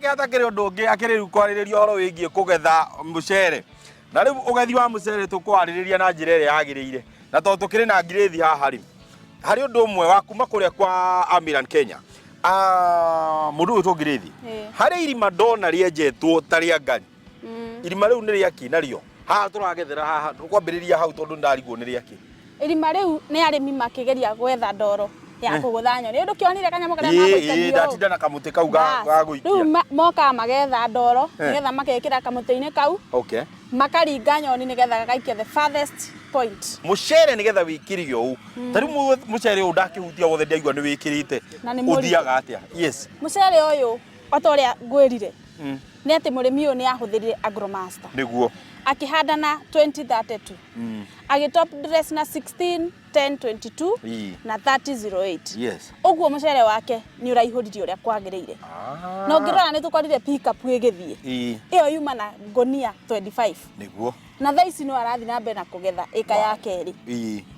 nake atakire undu ungi akiriru kwaririria horo wigie kugetha mucere na riu ugethi wa mucere tukwariria na njira ire yagirire na to tukiri na ngirithi haha ri hari undu umwe wa kuma kuria kwa Amiran Kenya mundu uyu ngirithi hari irima ndona rienjetwo taria ngari irima riu ni riaki nario haha turagethera haha tukwambiriria hau tondu ndarigwo ni riaki irima riu ni arimi makigeria gwetha ndoro ya kugutha nyoni ndu kionire kanyamo karia maguikagio ndatinda na kamuti kau ga guikia riu moka magetha ndoro nigetha makekira kamuti-ini kau makaringa nyoni nigetha gagaikia the farthest point mucere nigetha wikirio u tariu mucere u ndakihutia wothe ndiaigua ni wikirite uthiaga atia yes mucere uyu otoria ngwirire ni ati murimi uyu ni ahuthirire Agromaster niguo akihanda na 2032 agitop dress na 16-10-22 na 30-08 yes uguo mucere wake ni uraihuririe uria kwagiriire no ngirora ni tukorire pick up igithie iyo yuma na gonia 25 niguo na thaici no arathi na mbere na kugetha eka ya keri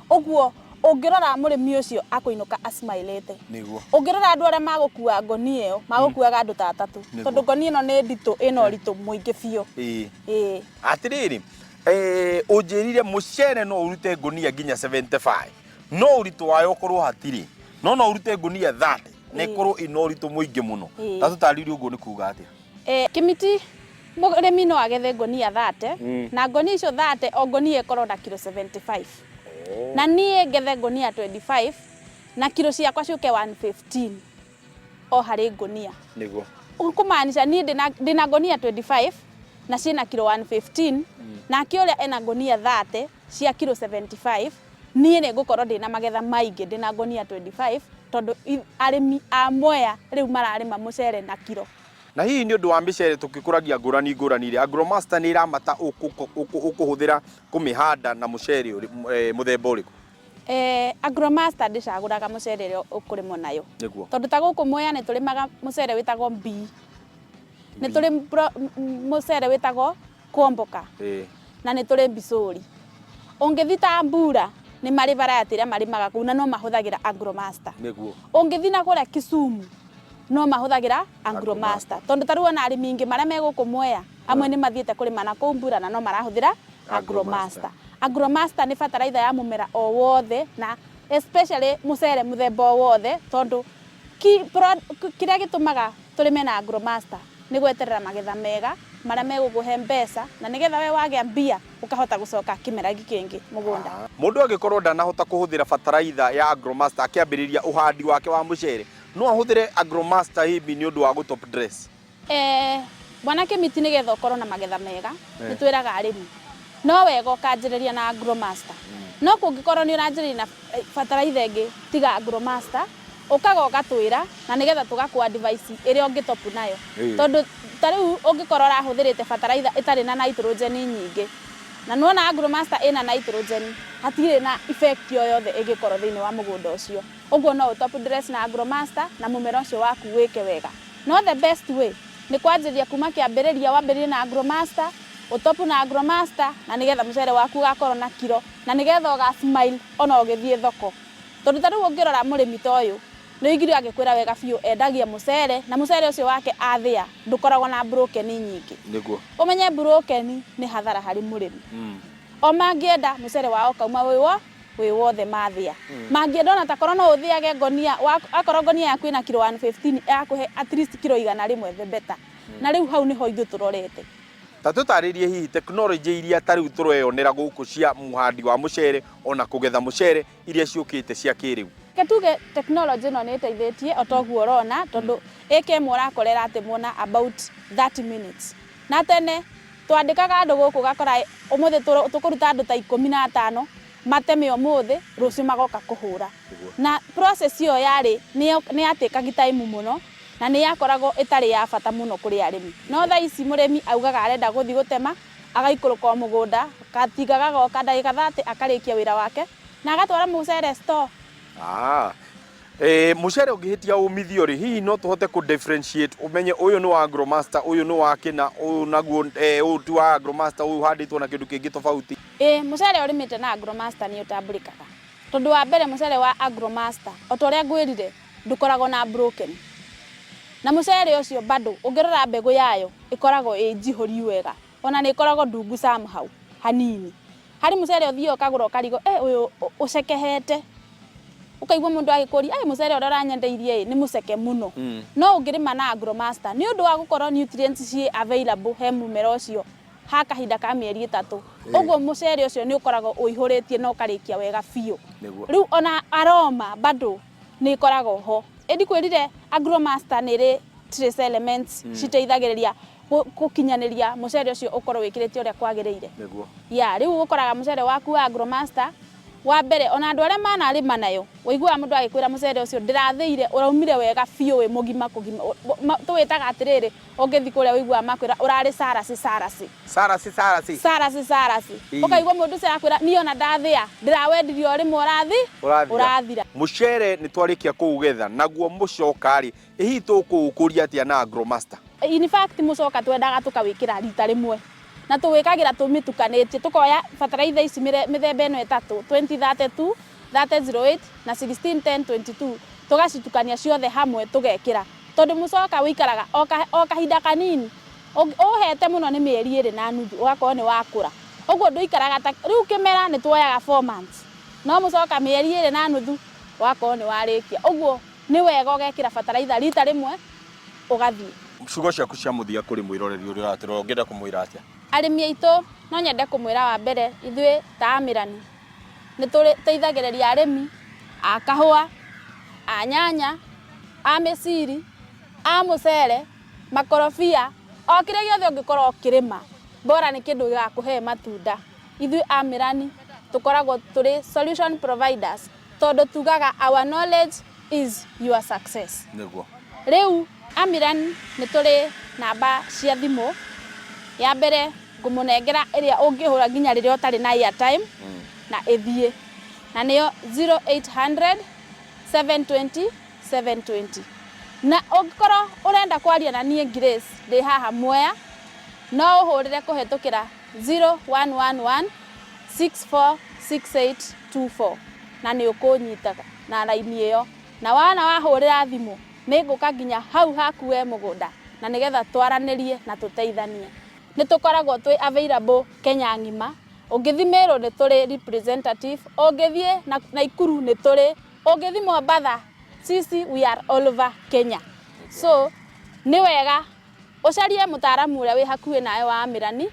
uguo ungirora murimi ucio akuinuka asmailete niguo ungirora andu aria magukua gonia iyo magukuaga andu ta atatu tondu gonia ino ni ndito ino rito muingi biu atiriri unjirire mucere no urute gonia nginya 75 no urito wayo korwo hatiri no urute gonia 30 ne korwo ino rito muingi muno tatu tariri uguo ni kuga atia kimiti murimi no agethe gonia 30 na gonia icio 30 o gonia ikorwo na kilo 75 na nie ngethe gonia 25 na kilo ciakwa ciuke 115 o hari gonia niguo kumaanisha nie ndina gonia 25 na ciina kilo 115 na kioria ena gonia 30 cia kilo 75 nie ne gukorwo ndina magetha maingi ndina gonia 25 tondu arimi a Mwea riu mararima mucere na kilo na hihi ni undu wa micere tukikuragia ngurani ri Agromaster ni iramata ukuhuthira kumihanda na mucere muthemba uriku Agromaster ndicaguraga mucere ri ukurimwo nayo tondu ta guku Mwea ni turimaga mucere witagwo mbi ni turi mucere witagwo Kwomboka na ni turi Mbicuri ungithita Mbura ni mari variety ria marimaga kuna no mahuthagira Agromaster niguo ungithina kuria Kisumu no mahuthagira Agromaster tondu taruo na arimi ingi maria meguku Mwea amwe ni mathiete kurima na Mbura na no marahuthira Agromaster ni fertilizer ya mumera o wothe na especially mucere muthemba o wothe tondu kiria gitumaga turime na Agromaster ni gweterera magetha mega maria megukuhe mbeca na nigetha we wagia mbia ukahota gucoka kimera kingi mugunda mundu agikorwo ndanahota kuhuthira fertilizer ya Agromaster akiambiriria uhandi wake wa mucere no ahuthire Agromaster hibi ni undu wa gutop dress bwana kimiti nigetha ukorwo na magetha mega ni twiraga arimi no wega ukanjiriria na Agromaster no kungikorwo ni uranjiriria na fertilizer ingi tiga Agromaster ukaga ugatwira na nigetha tugakua device iri ungitop nayo tondu tariu ungikorwo rahuthirite fertilizer itari na nitrogen nyingi na nuona Agromaster ina nitrogen hatire na effect yo yothe igikorwo thiini wa mugunda ucio uguo no top dress na Agromaster na mumera ucio waku wike wega no the best way ni kwanjiria kuma kiambiriria wambiririe na Agromaster utopu na Agromaster na nigetha mucere waku gakorwo na kilo na nigetha uga smile ona ugithie thoko tondu tariu ungirora murimi toyu no igirio agikwira wega biu endagia mucere na mucere ucio wake athia ndukoragwo na broken nyingi niguo umenye broken ni hathara hari murimi o mangienda mucere wao kauma wi wothe mathia mangienda ona takorwo no uthiage gonia akorwo gonia yaku ina kilo 115 yakuhe at least kilo 100 rimwe the better na riu hau niho ithu turorete tutaririe hihi technology iria tariu tureyonera guku cia muhandi wa mucere ona kugetha mucere iria ciukite cia kiriu ketuge technology no ni iteithitie otoguo rona tondu eke murakorera ati muona about 30 minutes na tene twandikaga andu guku gakora umuthi tukuruta andu ta 15 mateme umuthi rucio magoka kuhura na process iyo yari ni atikagi time muno na ni yakoragwo itari ya bata muno kuri arimi no tha ici murimi augaga arenda guthi gutema agaikuruka mugunda katigaga goka ndagika 30 akarikia wira wake na agatwara mucere store mucere ungihitia umithio ri hihi no tuhote ku differentiate umenye uyu ni wa Agromaster uyu ni wa kina uyu naguo uyu tu wa Agromaster uyu handitwo na kindu kingi tofauti mucere urimite na Agromaster ni utambulikaga tondu wa mbere mucere wa Agromaster otoria ngwirire ndukoragwo na broken na mucere ucio bado ungirora mbegu yayo ikoragwo njihuri wega ona ni ikoragwo ndungu somehow hanini hari mucere uthio kagura karigo uyu ucekehete ukaigwa mundu agikuri mucere ura ranyendeirie ni muceke muno no ungirima na Agromaster ni undu wa gukorwo nutrients ci available he mumera ucio ha kahinda ka mieri 3 uguo mucere ucio ni ukoragwo uihuritie no karikia wega biu riu ona aroma bado ni ikoragwo ho edi kwirire Agromaster ni ri trace elements citeithagiriria gukinyaniria mucere ucio ukorwo wikirite uria kwagiriire niguo riu ukoraga mucere waku wa Agromaster wa mbere ona andu aria manarima nayo waigua mundu agikwira mucere ucio ndirathiire uraumire wega biu wi mugima kugima tuwitaga atiriri ungithi kuria waigua makwira urari sarasi ukaigua mundu ucio akwira ni ona ndathia ndirawendirie rimwe urathira mucere ni twarikia kuugetha naguo mucokari ihi tukuukuria atia na Agromaster in fact mucoka twendaga tukawikira rita rimwe na tuwikagira tumitukanetie tukoya fertilizer ici mithemba eno etatu 2032 3008 na 161022 tugacitukania ciothe hamwe tugekira tondu mucoka wikaraga o kahinda kanini uhete muno ni mieri 2 na nuthu ugakorwo ni wakura uguo nduikaraga riu kimera ni tuoyaga 4 months no mucoka mieri 2 na nuthu ugakorwo ni warikia uguo ni wega ugekira fertilizer rita rimwe ugathie ciugo ciaku cia muthia kuri mwiroreri uria uratira ungenda kumwira atia arimi aitu no nyende kumwira wa mbere ithui ta Amirani ni tuteithagiriria arimi a kahua a nyanya a meciri a mucere makorofia o kire giothe ungikorwo ukirima bora ni kindu gia kuhe matunda ithui Amirani tukoragwo turi solution providers tondu tugaga our knowledge is your success niguo riu Amirani ni turi namba cia thimu ya mbere ngumunengera iria ungihura nginya riria utari na airtime na ithie na niyo 0800 720 720 na ungikorwo urenda kwaria na nie Grace ndi haha Mwea no uhurire kuhetukira 0111 646824 na ni ukunyitaga na laini iyo na wana wahurira thimu niguka nginya hau hakuwe mugunda na nigetha twaranirie na tuteithanie ni tukoragwo twi available Kenya ngima ungithimero ni turi representative ungithie na Ikuru ni turi ungithi Mombasa sisi we are all over Kenya so ni wega ucarie mutaaramu uria wi hakuhi nawe wa Amirani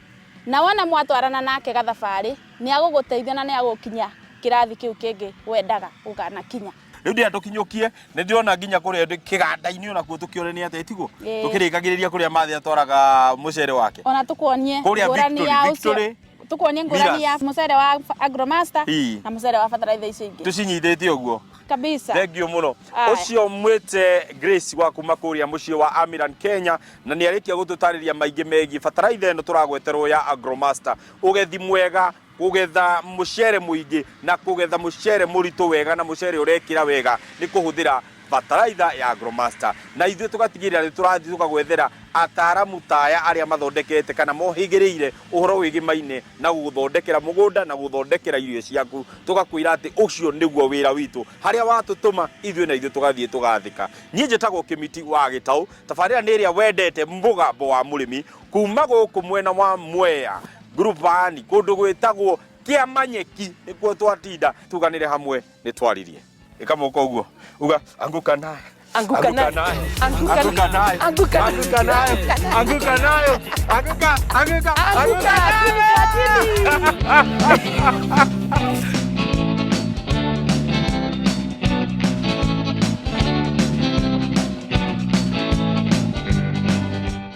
na wona mwatwarana nake gathabari ni aguguteithia na ni agukinya kirathi kiu kingi wendaga ukanakinya riu ndia tukinyukie ni ndiona nginya kuria kiganda-ini ona kuo tukiorenia ate tiguo tukirikagiriria kuria mathi atwaraga mucere wake ona tukuonie Victory tukuonie ngurani ya mucere wa Agromaster na mucere wa fertilizer icio ingi tucinyithite uguo kabisa thank you muno ucio mwete Grace wa kuma kuria mucie wa Amiran Kenya na ni arikia gututariria maingi megi fertilizer eno turagweterwo ya Agromaster ugethi mwega kugetha mucere muingi na kugetha mucere muritu wega na mucere urekira wega ni kuhuthira fertilizer ya Agromaster na ithuĩ tugatigirira ni turathi tukagwethera ataaramu taya aria mathondekete kana mohigiriire uhoro wigimaine na guthondekera mugunda na guthondekera irio ciaku tugakwira ati ucio niguo wira witu haria watutuma ithuĩ na ithuĩ tugathie tugathika nie njitagwo Kimiti wa Gitau tabarira ni iria wendete mbuga wa murimi kuma guku mwena wa Mwea grupani kundu gwitagwo Kiamanyeki nikuo twatinda tuganire hamwe ni twaririe ikamoko uguo uga anguka nayo anguka nayo anguka nayo anguka nayo anguka nayo anguka